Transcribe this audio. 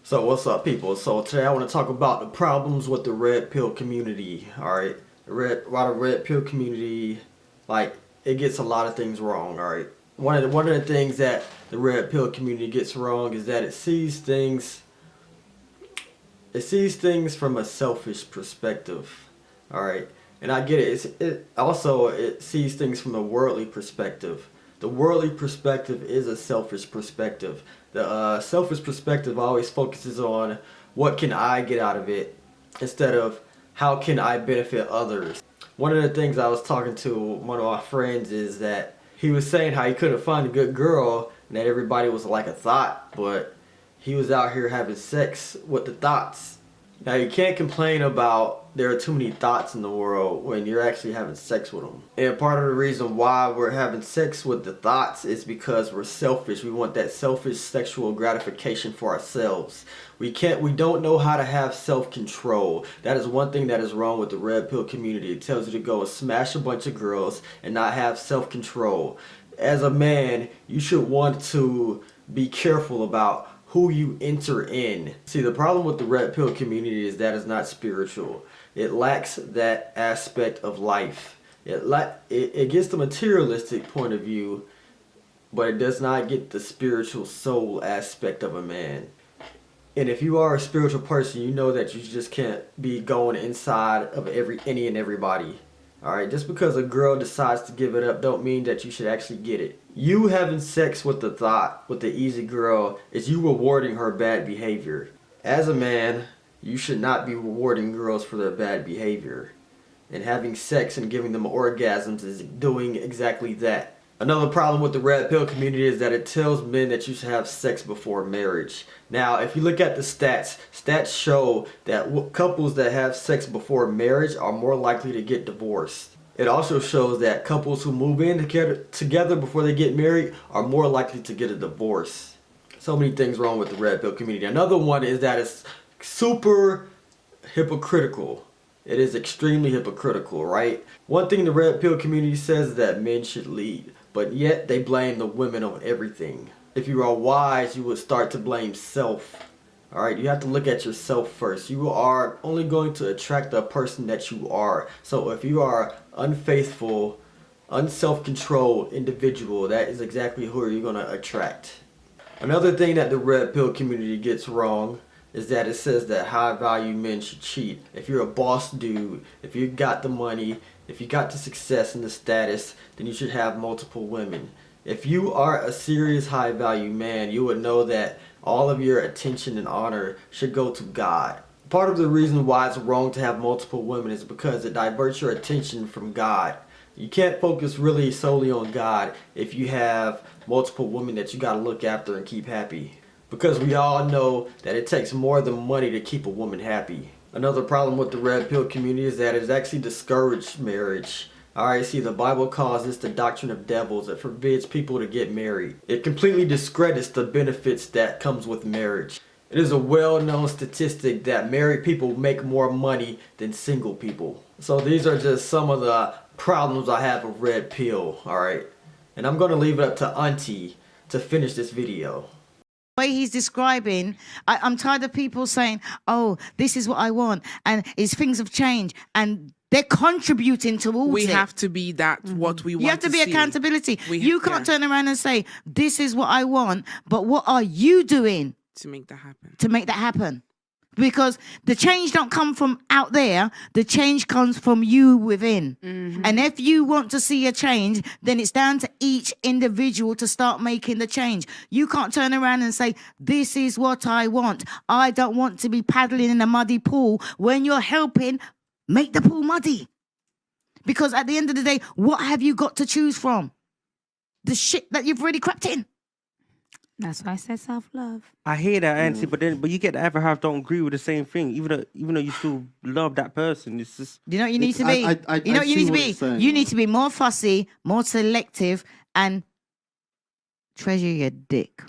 So what's up, people? So today I want to talk about the problems with the red pill community. All right, why the red pill community, like, it gets a lot of things wrong. All right, one of the things that the red pill community gets wrong is that it sees things from a selfish perspective. All right, and I get it. It sees things from a worldly perspective. The worldly perspective is a selfish perspective. The selfish perspective always focuses on what can I get out of it instead of how can I benefit others. One of the things I was talking to one of my friends is that he was saying how he couldn't find a good girl and that everybody was like a thought, but he was out here having sex with the thoughts. Now you can't complain about there are too many thoughts in the world when you're actually having sex with them. And part of the reason why we're having sex with the thoughts is because we're selfish. We want that selfish sexual gratification for ourselves. We don't know how to have self-control. That is one thing that is wrong with the red pill community. It tells you to go and smash a bunch of girls and not have self-control. As a man, you should want to be careful about who you enter in. See, the problem with the red pill community is that it's not spiritual. It lacks that aspect of life. It gets the materialistic point of view, but it does not get the spiritual soul aspect of a man. And if you are a spiritual person, you know that you just can't be going inside of any and everybody. Alright, just because a girl decides to give it up don't mean that you should actually get it. You having sex with the thought, with the easy girl, is you rewarding her bad behavior. As a man, you should not be rewarding girls for their bad behavior. And having sex and giving them orgasms is doing exactly that. Another problem with the red pill community is that it tells men that you should have sex before marriage. Now, if you look at the stats show that couples that have sex before marriage are more likely to get divorced. It also shows that couples who move in together before they get married are more likely to get a divorce. So many things wrong with the red pill community. Another one is that it's super hypocritical. It is extremely hypocritical, right? One thing the red pill community says is that men should lead, but yet they blame the women on everything. If you are wise, you would start to blame self. Alright, you have to look at yourself first. You are only going to attract the person that you are. So if you are unfaithful, unself-controlled individual, that is exactly who you're going to attract. Another thing that the red pill community gets wrong is that it says that high value men should cheat. If you're a boss dude, if you got the money, if you got the success and the status, then you should have multiple women. If you are a serious high value man, you would know that all of your attention and honor should go to God. Part of the reason why it's wrong to have multiple women is because it diverts your attention from God. You can't focus really solely on God if you have multiple women that you gotta look after and keep happy. Because we all know that it takes more than money to keep a woman happy. Another problem with the red pill community is that it's actually discouraged marriage. Alright, see, the Bible calls this the doctrine of devils. It forbids people to get married. It completely discredits the benefits that comes with marriage. It is a well-known statistic that married people make more money than single people. So these are just some of the problems I have with red pill, alright? And I'm going to leave it up to Auntie to finish this video. Way he's describing, I'm tired of people saying, oh, this is what I want, and it's things have changed, and they're contributing towards it. We have to be that what we want. You have to be see. accountability. You can't turn around and say, this is what I want, but what are you doing to make that happen? To make that happen? Because the change don't come from out there, the change comes from you within. And if you want to see a change, then it's down to each individual to start making the change. You can't turn around and say, this is what I want. I don't want to be paddling in a muddy pool. When you're helping, make the pool muddy. Because at the end of the day, what have you got to choose from? The shit that you've already crept in. That's why I said self-love. I hear that, Auntie, but you get the other half don't agree with the same thing, even though you still love that person. It's just, you know what you need to be? You know what you need to be? You need to be more fussy, more selective, and treasure your dick.